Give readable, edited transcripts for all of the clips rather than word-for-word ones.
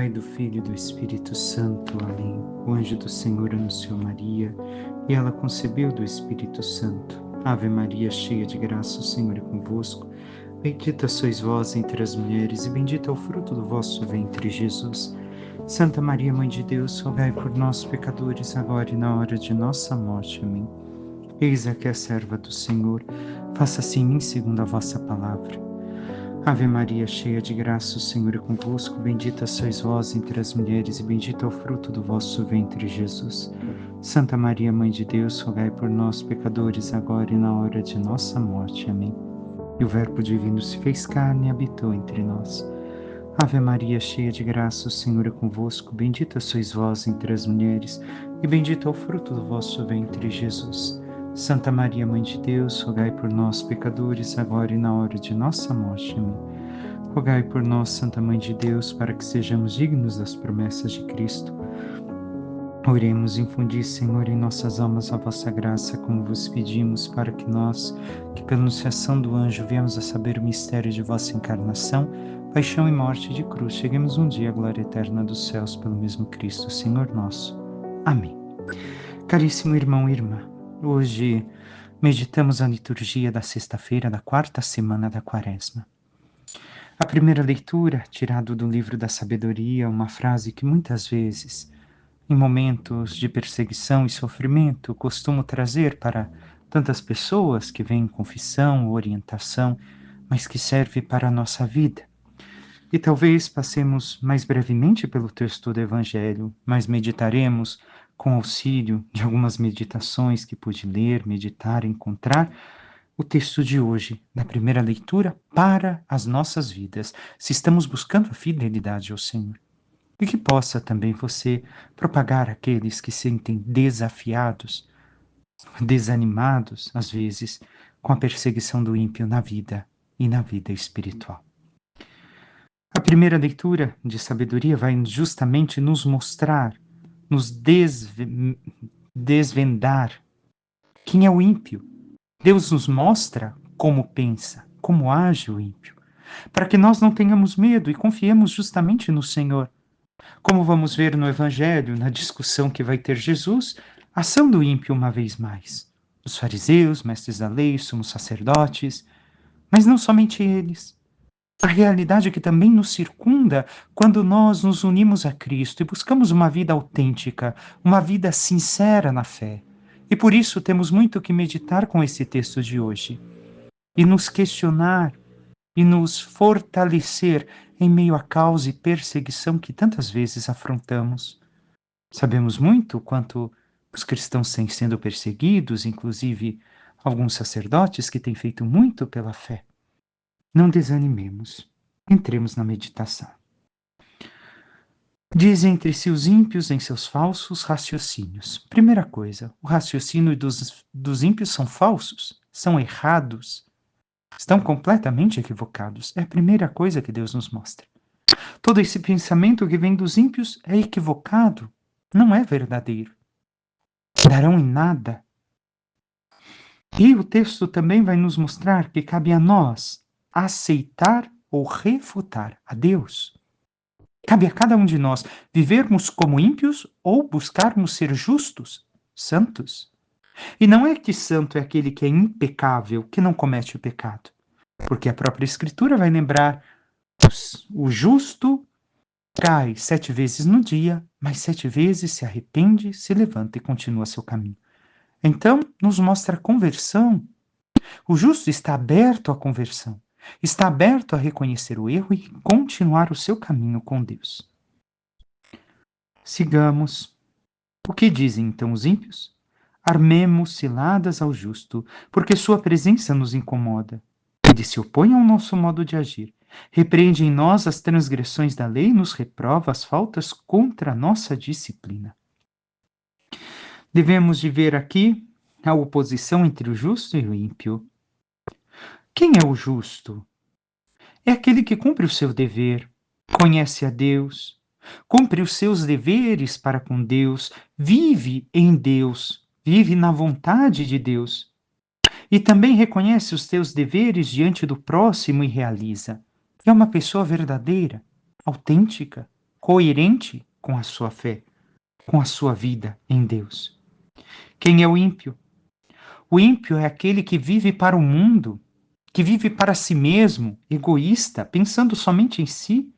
Pai, do Filho e do Espírito Santo. Amém. O anjo do Senhor anunciou Maria, e ela concebeu do Espírito Santo. Ave Maria, cheia de graça, o Senhor é convosco. Bendita sois vós entre as mulheres, e bendito é o fruto do vosso ventre, Jesus. Santa Maria, Mãe de Deus, rogai por nós, pecadores, agora e na hora de nossa morte. Amém. Eis aqui a serva do Senhor, faça-se em mim segundo a vossa palavra. Ave Maria, cheia de graça, o Senhor é convosco, bendita sois vós entre as mulheres, e bendito é o fruto do vosso ventre, Jesus. Santa Maria, Mãe de Deus, rogai por nós, pecadores, agora e na hora de nossa morte. Amém. E o Verbo divino se fez carne e habitou entre nós. Ave Maria, cheia de graça, o Senhor é convosco, bendita sois vós entre as mulheres, e bendito é o fruto do vosso ventre, Jesus. Santa Maria, Mãe de Deus, rogai por nós, pecadores, agora e na hora de nossa morte. Amém. Rogai por nós, Santa Mãe de Deus, para que sejamos dignos das promessas de Cristo. Oremos, infundi, Senhor, em nossas almas a vossa graça, como vos pedimos, para que nós, que pela anunciação do anjo viemos a saber o mistério de vossa encarnação, paixão e morte de cruz, cheguemos um dia à glória eterna dos céus pelo mesmo Cristo, Senhor nosso. Amém. Caríssimo irmão e irmã, hoje meditamos a liturgia da sexta-feira da quarta semana da Quaresma. A primeira leitura, tirado do livro da Sabedoria, uma frase que muitas vezes, em momentos de perseguição e sofrimento, costumo trazer para tantas pessoas que vêm em confissão ou orientação, mas que serve para a nossa vida. E talvez passemos mais brevemente pelo texto do Evangelho, mas meditaremos com auxílio de algumas meditações que pude ler, meditar, encontrar, o texto de hoje, da primeira leitura, para as nossas vidas, se estamos buscando a fidelidade ao Senhor. E que possa também você propagar aqueles que se sentem desafiados, desanimados, às vezes, com a perseguição do ímpio na vida e na vida espiritual. A primeira leitura de sabedoria vai justamente nos mostrar, nos desvendar quem é o ímpio. Deus nos mostra como pensa, como age o ímpio, para que nós não tenhamos medo e confiemos justamente no Senhor. Como vamos ver no Evangelho, na discussão que vai ter Jesus, a ação do ímpio uma vez mais. Os fariseus, mestres da lei, sumos sacerdotes, mas não somente eles. A realidade que também nos circunda quando nós nos unimos a Cristo e buscamos uma vida autêntica, uma vida sincera na fé. E por isso temos muito que meditar com esse texto de hoje e nos questionar e nos fortalecer em meio à causa e perseguição que tantas vezes afrontamos. Sabemos muito quanto os cristãos têm sendo perseguidos, inclusive alguns sacerdotes que têm feito muito pela fé. Não desanimemos. Entremos na meditação. Dizem entre si os ímpios em seus falsos raciocínios. Primeira coisa, o raciocínio dos ímpios são falsos, são errados, estão completamente equivocados. É a primeira coisa que Deus nos mostra. Todo esse pensamento que vem dos ímpios é equivocado, não é verdadeiro. Darão em nada. E o texto também vai nos mostrar que cabe a nós aceitar ou refutar a Deus. Cabe a cada um de nós vivermos como ímpios ou buscarmos ser justos, santos. E não é que santo é aquele que é impecável, que não comete o pecado. Porque a própria Escritura vai lembrar: o justo cai 7 vezes no dia, mas 7 vezes se arrepende, se levanta e continua seu caminho. Então, nos mostra a conversão. O justo está aberto à conversão. Está aberto a reconhecer o erro e continuar o seu caminho com Deus. Sigamos. O que dizem então os ímpios? Armemos ciladas ao justo, porque sua presença nos incomoda. Ele se opõe ao nosso modo de agir. Repreende em nós as transgressões da lei e nos reprova as faltas contra a nossa disciplina. Devemos de ver aqui a oposição entre o justo e o ímpio. Quem é o justo? É aquele que cumpre o seu dever, conhece a Deus, cumpre os seus deveres para com Deus, vive em Deus, vive na vontade de Deus. E também reconhece os seus deveres diante do próximo e realiza. É uma pessoa verdadeira, autêntica. coerente com a sua fé, com a sua vida em Deus. Quem é o ímpio? O ímpio é aquele que vive para o mundo, que vive para si mesmo, egoísta, pensando somente em si.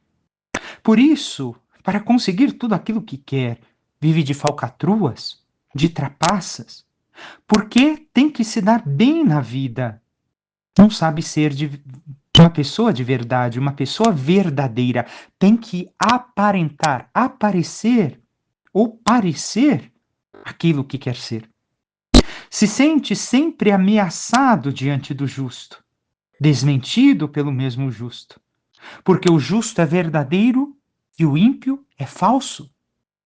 Por isso, para conseguir tudo aquilo que quer, vive de falcatruas, de trapaças, porque tem que se dar bem na vida. Não sabe ser uma pessoa de verdade, uma pessoa verdadeira. Tem que aparentar, aparecer ou parecer aquilo que quer ser. Se sente sempre ameaçado diante do justo, desmentido pelo mesmo justo, porque o justo é verdadeiro e o ímpio é falso,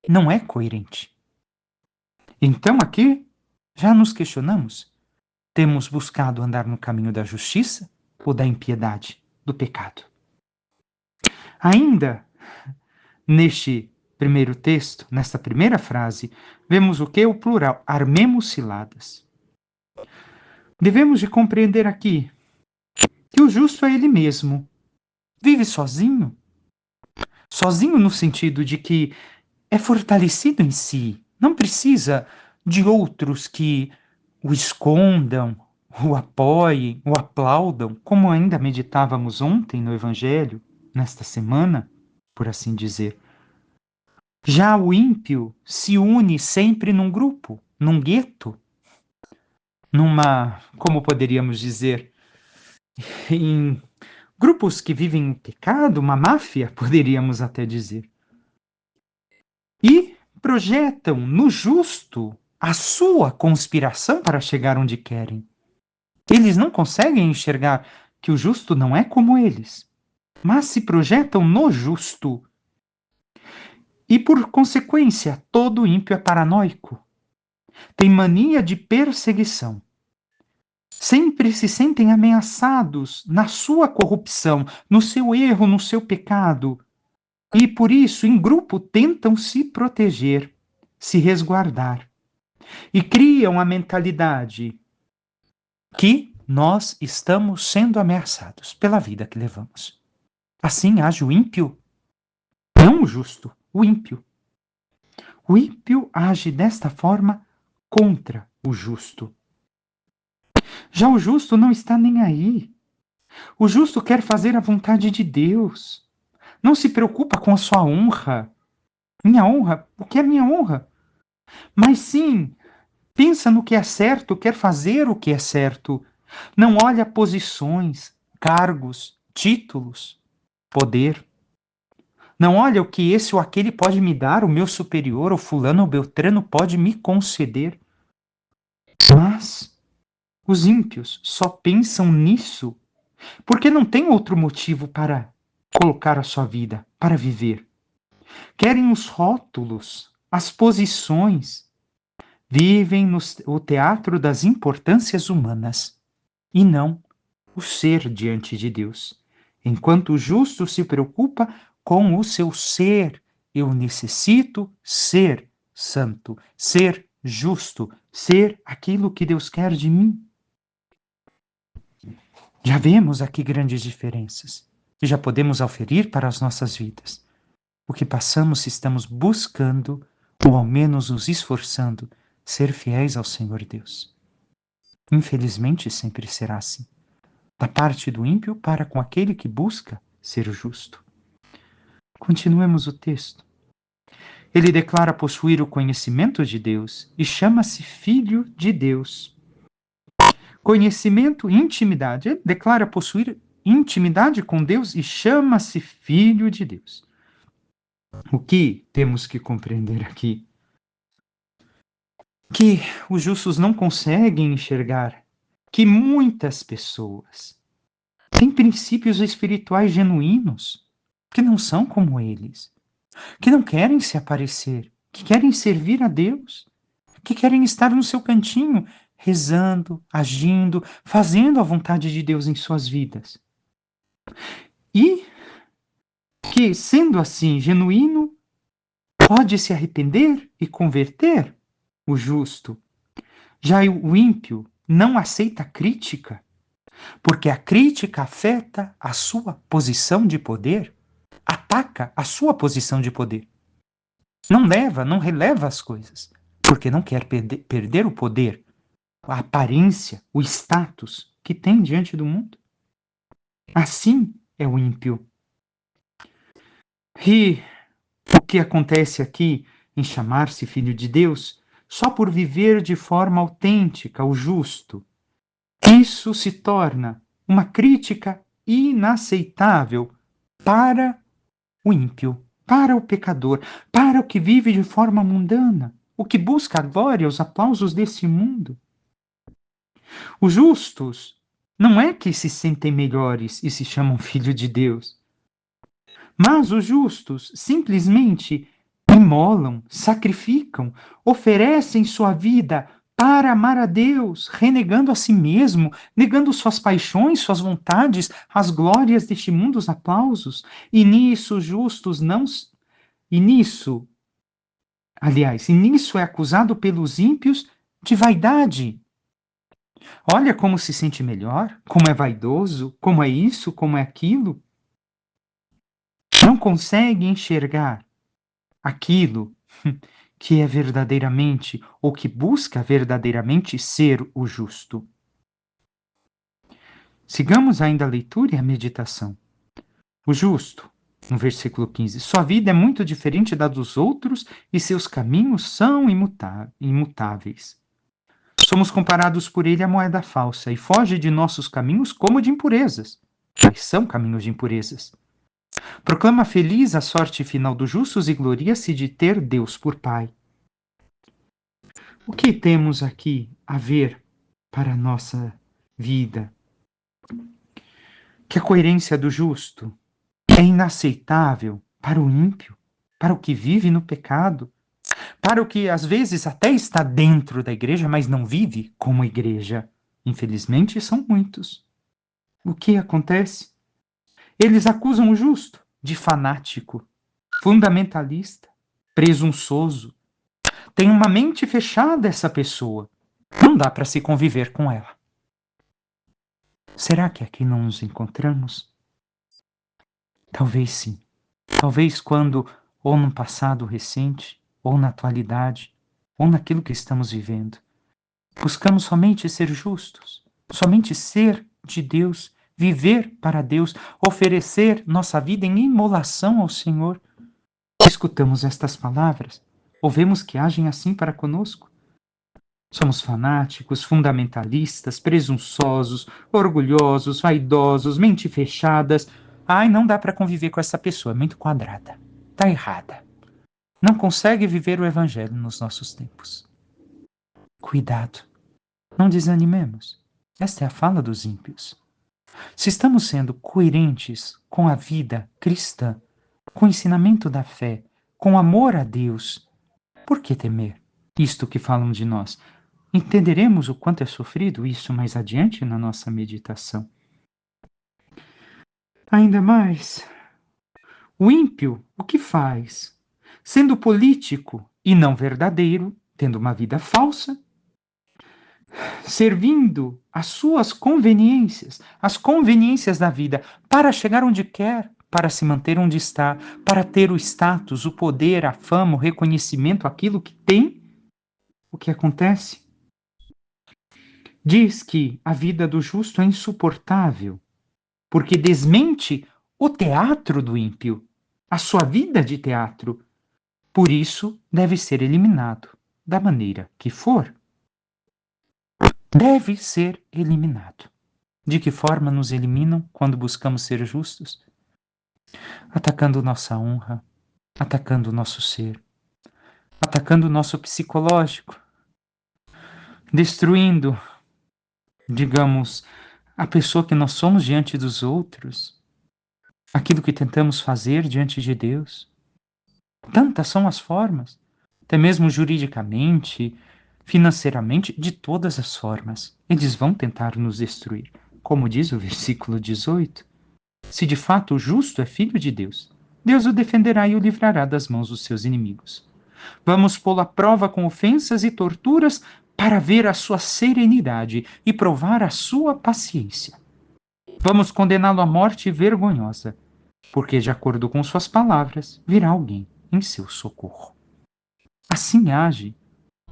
não é coerente. Então aqui já nos questionamos: temos buscado andar no caminho da justiça ou da impiedade, do pecado? Ainda neste primeiro texto, nesta primeira frase, vemos o que? O plural, armemos ciladas. Devemos de compreender aqui que o justo é ele mesmo. Vive sozinho. Sozinho no sentido de que é fortalecido em si. Não precisa de outros que o escondam, o apoiem, o aplaudam, como ainda meditávamos ontem no Evangelho, nesta semana, por assim dizer. Já o ímpio se une sempre num grupo, num gueto, como poderíamos dizer, em grupos que vivem em pecado, uma máfia, poderíamos até dizer. E projetam no justo a sua conspiração para chegar onde querem. Eles não conseguem enxergar que o justo não é como eles, mas se projetam no justo. E por consequência, todo ímpio é paranoico. Tem mania de perseguição. Sempre se sentem ameaçados na sua corrupção, no seu erro, no seu pecado. E por isso, em grupo, tentam se proteger, se resguardar. E criam a mentalidade que nós estamos sendo ameaçados pela vida que levamos. Assim age o ímpio, não o justo, o ímpio. O ímpio age desta forma contra o justo. Já o justo não está nem aí. O justo quer fazer a vontade de Deus. Não se preocupa com a sua honra. Minha honra? O que é minha honra? Mas sim, pensa no que é certo, quer fazer o que é certo. Não olha posições, cargos, títulos, poder. Não olha o que esse ou aquele pode me dar, o meu superior, ou fulano ou beltrano pode me conceder. Mas os ímpios só pensam nisso porque não tem outro motivo para colocar a sua vida, para viver. Querem os rótulos, as posições. Vivem no teatro das importâncias humanas e não o ser diante de Deus. Enquanto o justo se preocupa com o seu ser, eu necessito ser santo, ser justo, ser aquilo que Deus quer de mim. Já vemos aqui grandes diferenças e já podemos auferir para as nossas vidas. O que passamos se estamos buscando, ou ao menos nos esforçando, ser fiéis ao Senhor Deus. Infelizmente, sempre será assim. Da parte do ímpio para com aquele que busca ser justo. Continuemos o texto. Ele declara possuir o conhecimento de Deus e chama-se Filho de Deus. Conhecimento e intimidade. Ele declara possuir intimidade com Deus e chama-se Filho de Deus. O que temos que compreender aqui? Que os justos não conseguem enxergar que muitas pessoas têm princípios espirituais genuínos que não são como eles, que não querem se aparecer, que querem servir a Deus, que querem estar no seu cantinho, rezando, agindo, fazendo a vontade de Deus em suas vidas. E que, sendo assim genuíno, pode se arrepender e converter o justo. Já o ímpio não aceita crítica, porque a crítica afeta a sua posição de poder, ataca a sua posição de poder. Não releva as coisas, porque não quer perder o poder, a aparência, o status que tem diante do mundo. Assim é o ímpio. E o que acontece aqui em chamar-se filho de Deus, só por viver de forma autêntica o justo, isso se torna uma crítica inaceitável para o ímpio, para o pecador, para o que vive de forma mundana, o que busca a glória, os aplausos desse mundo. Os justos não é que se sentem melhores e se chamam filho de Deus, mas os justos simplesmente imolam, sacrificam, oferecem sua vida para amar a Deus, renegando a si mesmo, negando suas paixões, suas vontades, as glórias deste mundo, os aplausos. E nisso os justos não. E nisso, aliás, e nisso é acusado pelos ímpios de vaidade. Olha como se sente melhor, como é vaidoso, como é isso, como é aquilo. Não consegue enxergar aquilo que é verdadeiramente, ou que busca verdadeiramente ser o justo. Sigamos ainda a leitura e a meditação. O justo, no versículo 15, sua vida é muito diferente da dos outros e seus caminhos são imutáveis. Somos comparados por ele à moeda falsa e foge de nossos caminhos como de impurezas. Quais são caminhos de impurezas? Proclama feliz a sorte final dos justos e gloria-se de ter Deus por Pai. O que temos aqui a ver para a nossa vida? Que a coerência do justo é inaceitável para o ímpio, para o que vive no pecado, para o que às vezes até está dentro da igreja, mas não vive como igreja. Infelizmente, são muitos. O que acontece? Eles acusam o justo de fanático, fundamentalista, presunçoso. Tem uma mente fechada essa pessoa. Não dá para se conviver com ela. Será que aqui não nos encontramos? Talvez sim. Talvez quando, ou no passado recente, ou na atualidade, ou naquilo que estamos vivendo, buscamos somente ser justos, somente ser de Deus, viver para Deus, oferecer nossa vida em imolação ao Senhor. Escutamos estas palavras, ou vemos que agem assim para conosco. Somos fanáticos, fundamentalistas, presunçosos, orgulhosos, vaidosos, mente fechadas. Ai, não dá para conviver com essa pessoa, é muito quadrada. Tá errada. Não consegue viver o evangelho nos nossos tempos. Cuidado. Não desanimemos. Esta é a fala dos ímpios. Se estamos sendo coerentes com a vida cristã, com o ensinamento da fé, com amor a Deus, por que temer isto que falam de nós? Entenderemos o quanto é sofrido isso mais adiante na nossa meditação. Ainda mais, o ímpio, o que faz? Sendo político e não verdadeiro, tendo uma vida falsa, servindo as suas conveniências, as conveniências da vida, para chegar onde quer, para se manter onde está, para ter o status, o poder, a fama, o reconhecimento, aquilo que tem, o que acontece? Diz que a vida do justo é insuportável, porque desmente o teatro do ímpio, a sua vida de teatro. Por isso, deve ser eliminado, da maneira que for. Deve ser eliminado. De que forma nos eliminam quando buscamos ser justos? Atacando nossa honra, atacando nosso ser, atacando o nosso psicológico, destruindo, digamos, a pessoa que nós somos diante dos outros, aquilo que tentamos fazer diante de Deus. Tantas são as formas, até mesmo juridicamente, financeiramente, de todas as formas. Eles vão tentar nos destruir. Como diz o versículo 18, se de fato o justo é filho de Deus, Deus o defenderá e o livrará das mãos dos seus inimigos. Vamos pô-lo à prova com ofensas e torturas para ver a sua serenidade e provar a sua paciência. Vamos condená-lo à morte vergonhosa, porque de acordo com suas palavras, virá alguém em seu socorro. Assim age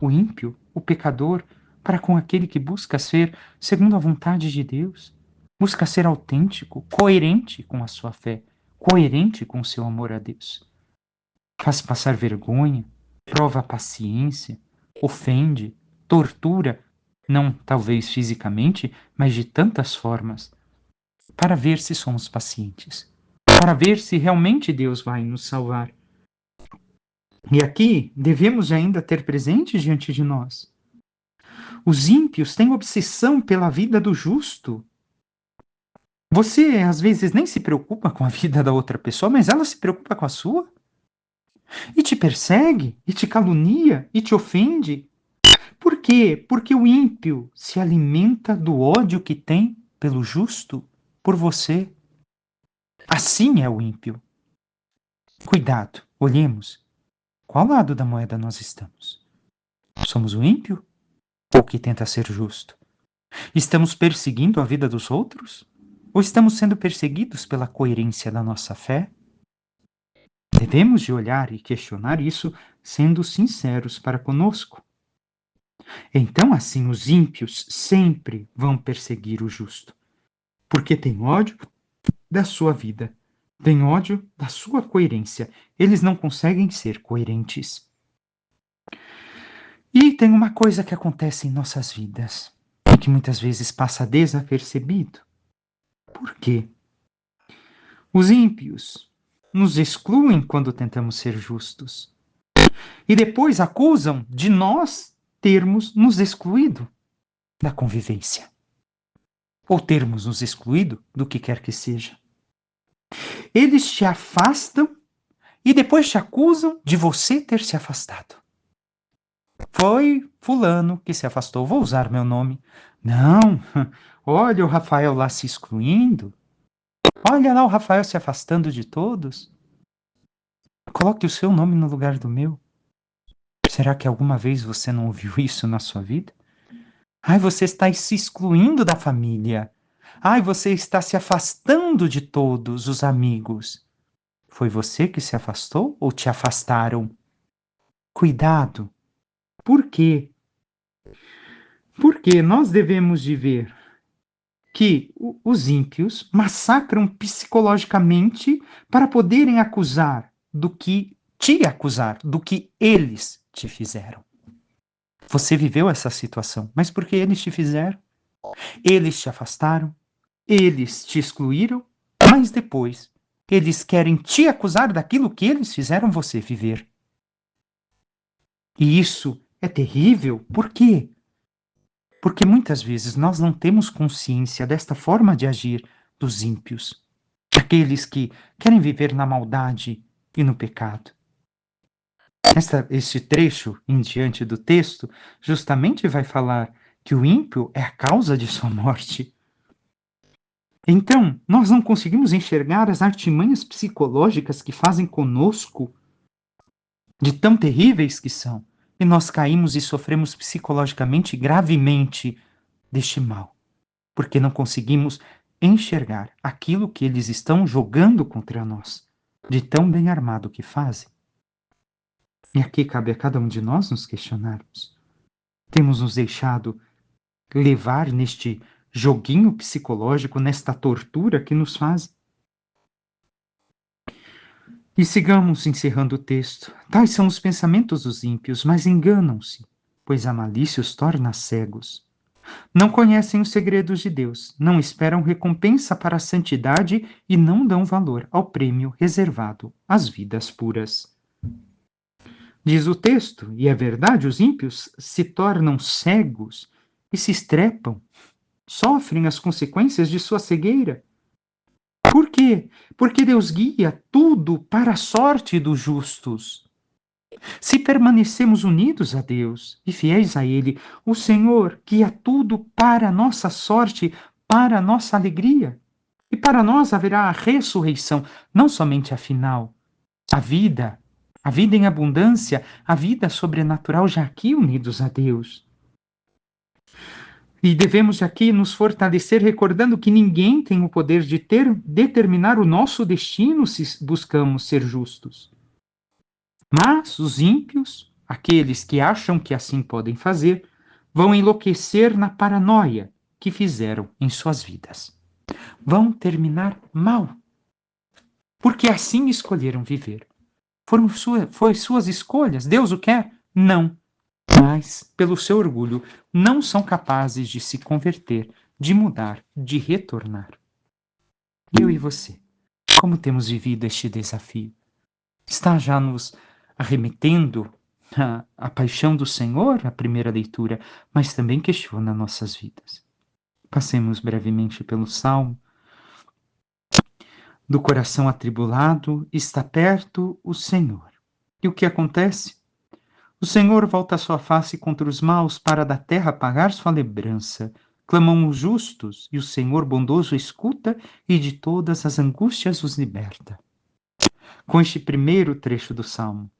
o ímpio, o pecador, para com aquele que busca ser segundo a vontade de Deus, busca ser autêntico, coerente com a sua fé, coerente com o seu amor a Deus. Faz passar vergonha, prova a paciência, ofende, tortura, não talvez fisicamente, mas de tantas formas, para ver se somos pacientes, para ver se realmente Deus vai nos salvar. E aqui devemos ainda ter presente diante de nós: os ímpios têm obsessão pela vida do justo. Você às vezes nem se preocupa com a vida da outra pessoa, mas ela se preocupa com a sua e te persegue, e te calunia, e te ofende. Por quê? Porque o ímpio se alimenta do ódio que tem pelo justo por você. Assim é o ímpio. Cuidado, olhemos. Qual lado da moeda nós estamos? Somos o ímpio ou o que tenta ser justo? Estamos perseguindo a vida dos outros? Ou estamos sendo perseguidos pela coerência da nossa fé? Devemos de olhar e questionar isso sendo sinceros para conosco. Então, assim, os ímpios sempre vão perseguir o justo, porque têm ódio da sua vida, têm ódio da sua coerência. Eles não conseguem ser coerentes. E tem uma coisa que acontece em nossas vidas e que muitas vezes passa desapercebido. Por quê? Os ímpios nos excluem quando tentamos ser justos e depois acusam de nós termos nos excluído da convivência ou termos nos excluído do que quer que seja. Eles te afastam e depois te acusam de você ter se afastado. Foi fulano que se afastou, vou usar meu nome. Não, olha o Rafael lá se excluindo. Olha lá o Rafael se afastando de todos. Coloque o seu nome no lugar do meu. Será que alguma vez você não ouviu isso na sua vida? Ai, você está se excluindo da família. Ai, você está se afastando de todos os amigos. Foi você que se afastou ou te afastaram? Cuidado. Por quê? Porque nós devemos de ver que os ímpios massacram psicologicamente para poderem acusar do que te acusar, do que eles te fizeram. Você viveu essa situação, mas por que eles te fizeram? Eles te afastaram, eles te excluíram, mas depois eles querem te acusar daquilo que eles fizeram você viver. E isso é terrível, por quê? Porque muitas vezes nós não temos consciência desta forma de agir dos ímpios, aqueles que querem viver na maldade e no pecado. Este trecho em diante do texto justamente vai falar que o ímpio é a causa de sua morte. Então, nós não conseguimos enxergar as artimanhas psicológicas que fazem conosco, de tão terríveis que são, e nós caímos e sofremos psicologicamente gravemente deste mal, porque não conseguimos enxergar aquilo que eles estão jogando contra nós, de tão bem armado que fazem. E aqui cabe a cada um de nós nos questionarmos. Temos nos deixado levar neste joguinho psicológico, nesta tortura que nos fazem? E sigamos encerrando o texto. Tais são os pensamentos dos ímpios, mas enganam-se, pois a malícia os torna cegos. Não conhecem os segredos de Deus, não esperam recompensa para a santidade e não dão valor ao prêmio reservado às vidas puras. Diz o texto, e é verdade, os ímpios se tornam cegos e se estrepam, sofrem as consequências de sua cegueira. Por quê? Porque Deus guia tudo para a sorte dos justos. Se permanecemos unidos a Deus e fiéis a Ele, o Senhor guia tudo para a nossa sorte, para a nossa alegria. E para nós haverá a ressurreição, não somente a final, a vida em abundância, a vida sobrenatural já aqui unidos a Deus. E devemos aqui nos fortalecer recordando que ninguém tem o poder de determinar o nosso destino se buscamos ser justos. Mas os ímpios, aqueles que acham que assim podem fazer, vão enlouquecer na paranoia que fizeram em suas vidas. Vão terminar mal, porque assim escolheram viver. Foi suas escolhas. Deus o quer? Não. Mas, pelo seu orgulho, não são capazes de se converter, de mudar, de retornar. Eu e você, como temos vivido este desafio? Está já nos arremetendo a paixão do Senhor, a primeira leitura, mas também questiona nossas vidas. Passemos brevemente pelo Salmo. Do coração atribulado está perto o Senhor. E o que acontece? O Senhor volta a sua face contra os maus para da terra pagar sua lembrança. Clamam os justos, e o Senhor bondoso escuta e de todas as angústias os liberta. Com este primeiro trecho do Salmo,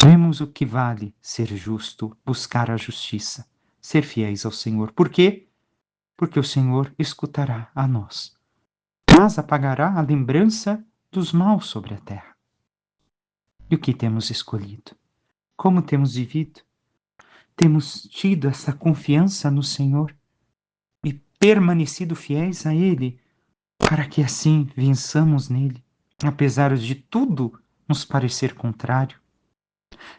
vemos o que vale ser justo, buscar a justiça, ser fiéis ao Senhor. Por quê? Porque o Senhor escutará a nós, mas apagará a lembrança dos maus sobre a terra. E o que temos escolhido? Como temos vivido? Temos tido essa confiança no Senhor e permanecido fiéis a Ele, para que assim vençamos nele, apesar de tudo nos parecer contrário.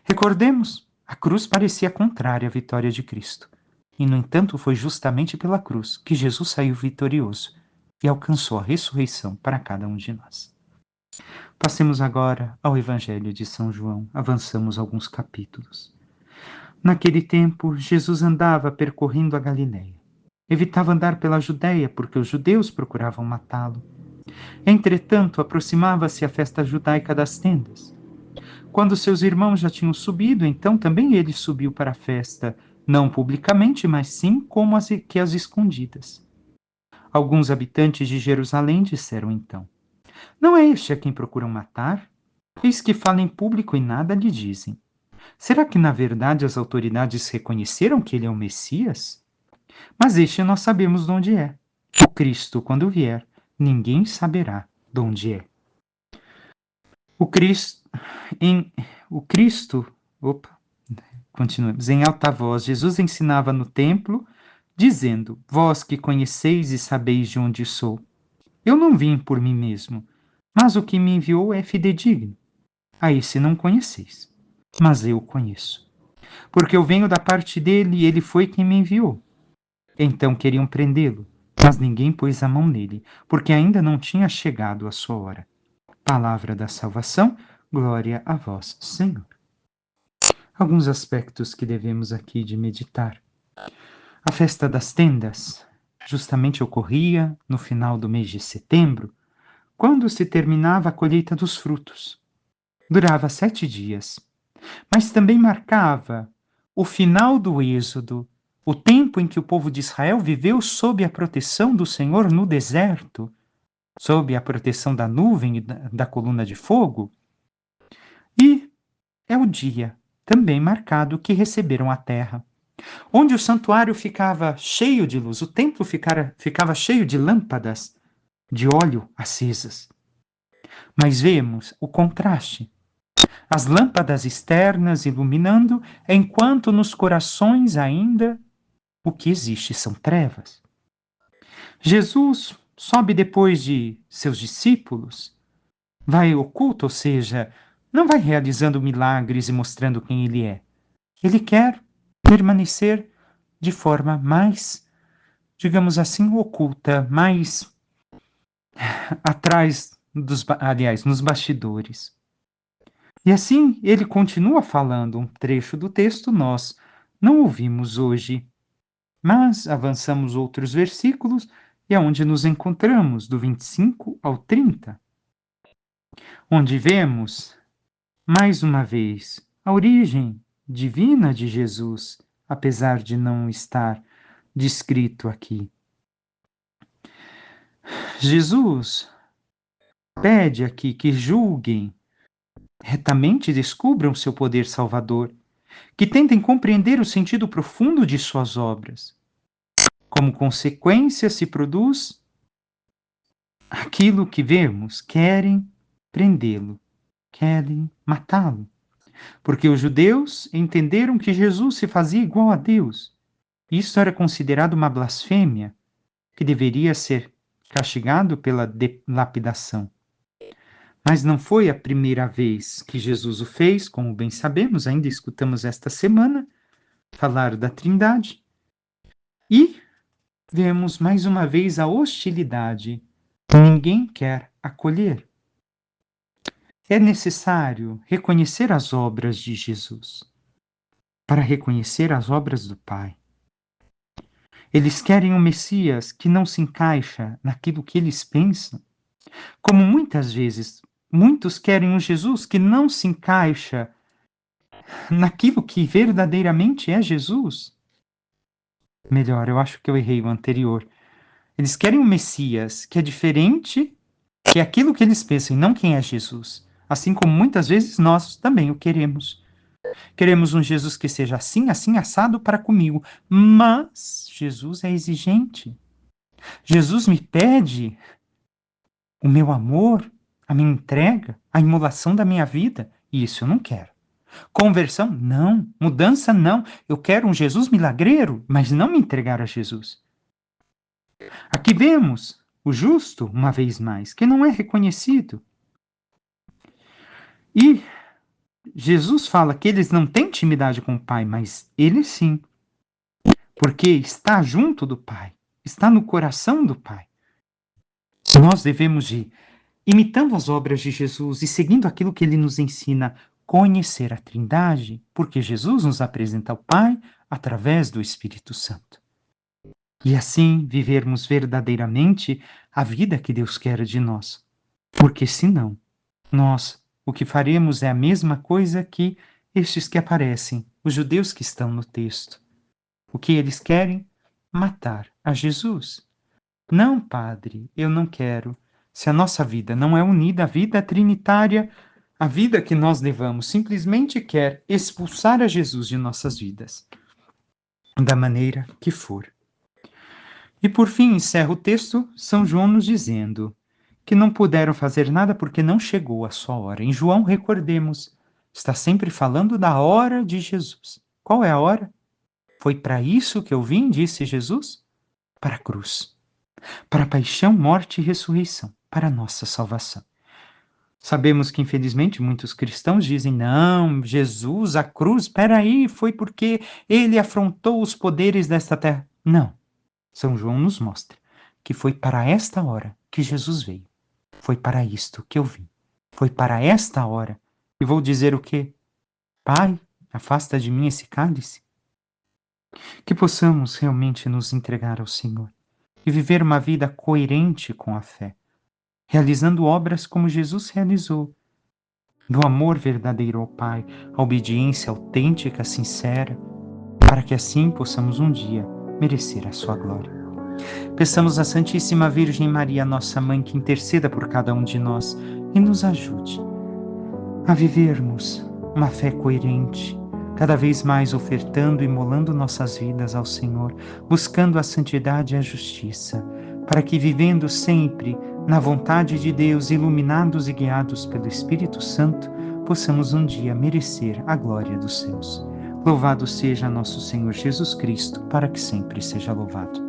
Recordemos, a cruz parecia contrária à vitória de Cristo. E, no entanto, foi justamente pela cruz que Jesus saiu vitorioso e alcançou a ressurreição para cada um de nós. Passemos agora ao Evangelho de São João. Avançamos alguns capítulos. Naquele tempo, Jesus andava percorrendo a Galiléia. Evitava andar pela Judéia, porque os judeus procuravam matá-lo. Entretanto, aproximava-se a festa judaica das tendas. Quando seus irmãos já tinham subido, então também ele subiu para a festa, não publicamente, mas sim como as escondidas. Alguns habitantes de Jerusalém disseram então: Não é este a quem procuram matar? Eis que fala em público e nada lhe dizem. Será que na verdade as autoridades reconheceram que ele é o Messias? Mas este nós sabemos de onde é. O Cristo, quando vier, ninguém saberá de onde é. O Cristo, continuemos, em alta voz, Jesus ensinava no templo, dizendo: Vós que conheceis e sabeis de onde sou. Eu não vim por mim mesmo, mas o que me enviou é fidedigno. A esse não conheceis, mas eu o conheço. Porque eu venho da parte dele e ele foi quem me enviou. Então queriam prendê-lo, mas ninguém pôs a mão nele, porque ainda não tinha chegado a sua hora. Palavra da salvação, glória a vós, Senhor. Alguns aspectos que devemos aqui de meditar. A festa das tendas justamente ocorria no final do mês de setembro, quando se terminava a colheita dos frutos. Durava 7 dias, mas também marcava o final do Êxodo, o tempo em que o povo de Israel viveu sob a proteção do Senhor no deserto, sob a proteção da nuvem e da coluna de fogo. E é o dia também marcado que receberam a terra, onde o santuário ficava cheio de luz, o templo ficava cheio de lâmpadas de óleo acesas. Mas vemos o contraste. As lâmpadas externas iluminando, enquanto nos corações ainda o que existe são trevas. Jesus sobe depois de seus discípulos, vai oculto, ou seja, não vai realizando milagres e mostrando quem ele é. Ele quer permanecer de forma mais, digamos assim, oculta, mais atrás nos bastidores. E assim ele continua falando um trecho do texto, nós não ouvimos hoje, mas avançamos outros versículos e é onde nos encontramos, do 25 ao 30, onde vemos, mais uma vez, a origem divina de Jesus, apesar de não estar descrito aqui. Jesus pede aqui que julguem retamente e descubram seu poder salvador, que tentem compreender o sentido profundo de suas obras. Como consequência, se produz aquilo que vemos: querem prendê-lo, querem matá-lo. Porque os judeus entenderam que Jesus se fazia igual a Deus. Isso era considerado uma blasfêmia, que deveria ser castigado pela lapidação. Mas não foi a primeira vez que Jesus o fez, como bem sabemos, ainda escutamos esta semana falar da Trindade. E vemos mais uma vez a hostilidade que ninguém quer acolher. É necessário reconhecer as obras de Jesus para reconhecer as obras do Pai. Eles querem um Messias que não se encaixa naquilo que eles pensam, como muitas vezes muitos querem um Jesus que não se encaixa naquilo que verdadeiramente é Jesus. Melhor, eu acho que eu errei o anterior. Eles querem um Messias que é diferente, que é aquilo que eles pensam e não quem é Jesus. Assim como muitas vezes nós também o queremos. Queremos um Jesus que seja assim, assim, assado para comigo. Mas Jesus é exigente. Jesus me pede o meu amor, a minha entrega, a imolação da minha vida. E isso eu não quero. Conversão? Não. Mudança? Não. Eu quero um Jesus milagreiro, mas não me entregar a Jesus. Aqui vemos o justo, uma vez mais, que não é reconhecido. E Jesus fala que eles não têm intimidade com o Pai, mas ele sim. Porque está junto do Pai, está no coração do Pai. Nós devemos ir imitando as obras de Jesus e seguindo aquilo que ele nos ensina, conhecer a Trindade, porque Jesus nos apresenta ao Pai através do Espírito Santo. E assim vivermos verdadeiramente a vida que Deus quer de nós. Porque senão, nós o que faremos é a mesma coisa que estes que aparecem, os judeus que estão no texto. O que eles querem? Matar a Jesus. Não, Padre, eu não quero. Se a nossa vida não é unida à vida trinitária, a vida que nós levamos simplesmente quer expulsar a Jesus de nossas vidas, da maneira que for. E por fim encerra o texto São João nos dizendo que não puderam fazer nada porque não chegou a sua hora. Em João, recordemos, está sempre falando da hora de Jesus. Qual é a hora? Foi para isso que eu vim, disse Jesus? Para a cruz. Para a paixão, morte e ressurreição, para a nossa salvação. Sabemos que, infelizmente, muitos cristãos dizem, não, Jesus, a cruz, espera aí, foi porque ele afrontou os poderes desta terra. Não. São João nos mostra que foi para esta hora que Jesus veio. Foi para isto que eu vim. Foi para esta hora. E vou dizer o quê? Pai, afasta de mim esse cálice. Que possamos realmente nos entregar ao Senhor e viver uma vida coerente com a fé, realizando obras como Jesus realizou, do amor verdadeiro ao Pai, a obediência autêntica, sincera, para que assim possamos um dia merecer a sua glória. Peçamos à Santíssima Virgem Maria, nossa Mãe, que interceda por cada um de nós e nos ajude a vivermos uma fé coerente, cada vez mais ofertando e molando nossas vidas ao Senhor, buscando a santidade e a justiça, para que, vivendo sempre na vontade de Deus, iluminados e guiados pelo Espírito Santo, possamos um dia merecer a glória dos céus. Louvado seja nosso Senhor Jesus Cristo, para que sempre seja louvado.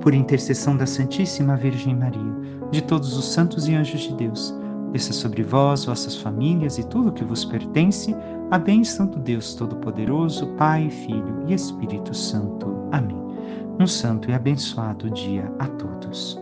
Por intercessão da Santíssima Virgem Maria, de todos os santos e anjos de Deus, desça sobre vós, vossas famílias e tudo que vos pertence, a bênção do Deus Todo-Poderoso, Pai, Filho e Espírito Santo. Amém. Um santo e abençoado dia a todos.